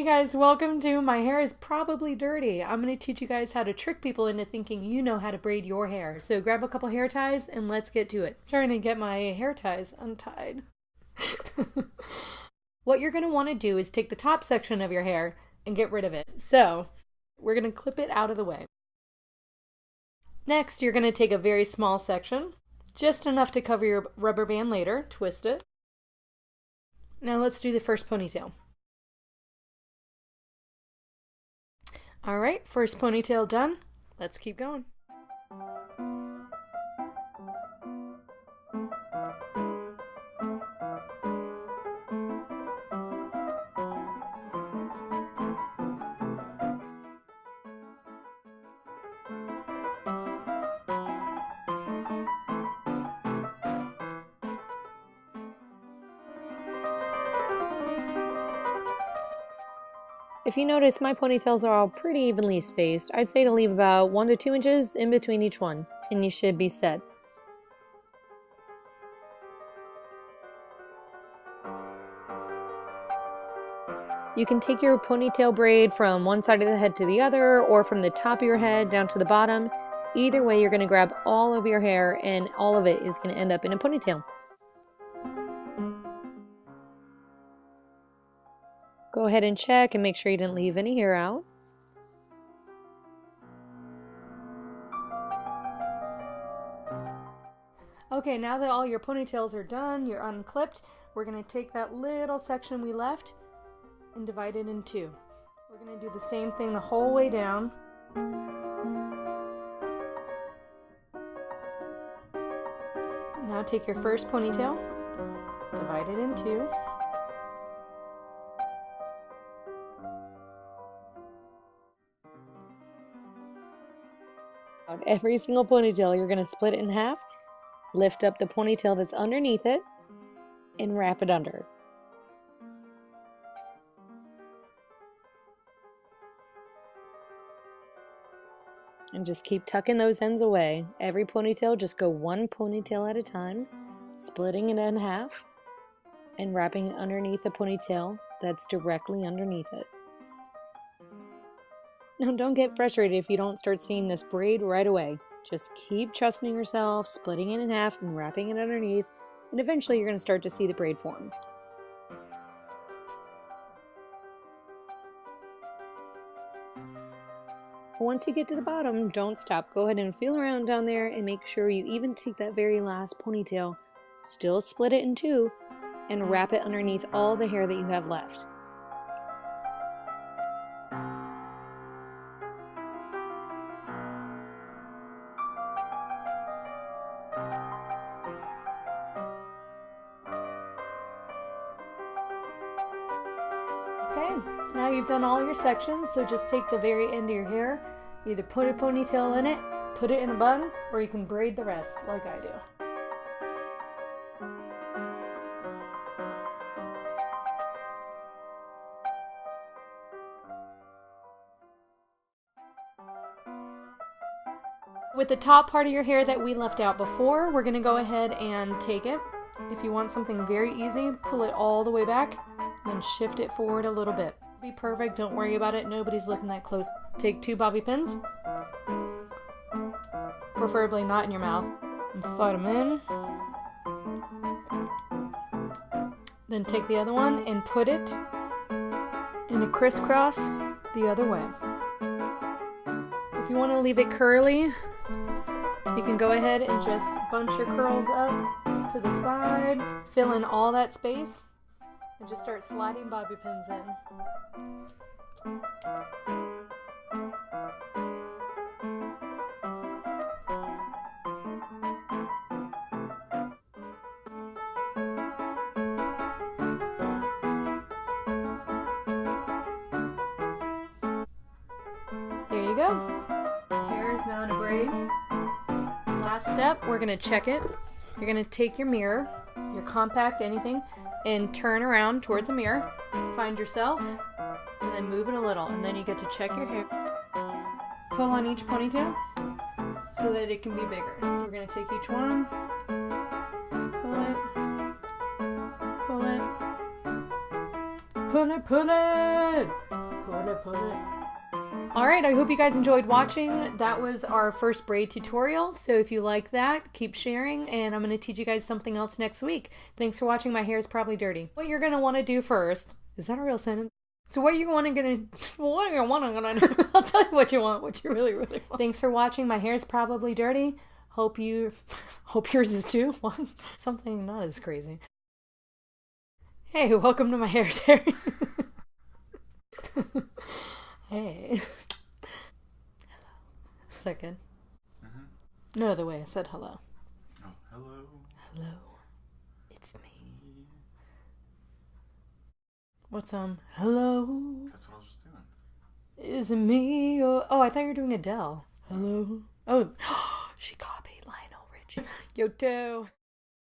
Hey guys, welcome to My Hair is Probably Dirty. I'm going to teach you guys how to trick people into thinking you know how to braid your hair. So grab a couple hair ties and let's get to it. I'm trying to get my hair ties untied. What you're going to want to do is take the top section of your hair and get rid of it. So we're going to clip it out of the way. Next, you're going to take a very small section, just enough to cover your rubber band later, twist it. Now let's do the first ponytail. All right, first ponytail done. Let's keep going. If you notice, my ponytails are all pretty evenly spaced. I'd say to leave about 1 to 2 inches in between each one, and you should be set. You can take your ponytail braid from one side of the head to the other, or from the top of your head down to the bottom. Either way, you're going to grab all of your hair, and all of it is going to end up in a ponytail. Go ahead and check and make sure you didn't leave any hair out. Okay, now that all your ponytails are done, you're unclipped, we're going to take that little section we left and divide it in two. We're going to do the same thing the whole way down. Now take your first ponytail, divide it in two. Every single ponytail, you're going to split it in half, lift up the ponytail that's underneath it, and wrap it under. And just keep tucking those ends away. Every ponytail, just go one ponytail at a time, splitting it in half, and wrapping it underneath the ponytail that's directly underneath it. Now, don't get frustrated if you don't start seeing this braid right away. Just keep trusting yourself, splitting it in half and wrapping it underneath, and eventually you're going to start to see the braid form. Once you get to the bottom, don't stop. Go ahead and feel around down there and make sure you even take that very last ponytail, still split it in two, and wrap it underneath all the hair that you have left. Okay, now you've done all your sections, so just take the very end of your hair, either put a ponytail in it, put it in a bun, or you can braid the rest like I do. With the top part of your hair that we left out before, we're going to go ahead and take it. If you want something very easy, pull it all the way back, then shift it forward a little bit. Be perfect, don't worry about it, nobody's looking that close. Take 2 bobby pins, preferably not in your mouth, and slide them in. Then take the other one and put it in a crisscross the other way. If you want to leave it curly, you can go ahead and just bunch your curls up to the side, fill in all that space, and just start sliding bobby pins in. There you go. Hair is now in a braid. Last step, we're going to check it. You're going to take your mirror, your compact, anything, and turn around towards the mirror. Find yourself, and then move it a little, and then you get to check your hair. Pull on each ponytail so that it can be bigger. So we're going to take each one, pull it, pull it, pull it. Pull it, pull it. Alright, I hope you guys enjoyed watching. That was our first braid tutorial. So if you like that, keep sharing, and I'm going to teach you guys something else next week. Thanks for watching. My hair is probably dirty. What you're going to want to do first, is that a real sentence? So what you want to do? I'll tell you what you want, what you really, really want. Thanks for watching. My hair is probably dirty. Hope yours is too. Something not as crazy. Hey, welcome to my hair diary. Hey. Hello. Is that good? No, the way I said hello. Oh, hello. Hello. It's me. What's hello? That's what I was just doing. Is it me? Oh, I thought you were doing Adele. Hello. Oh, she copied Lionel Richie. Yo, too.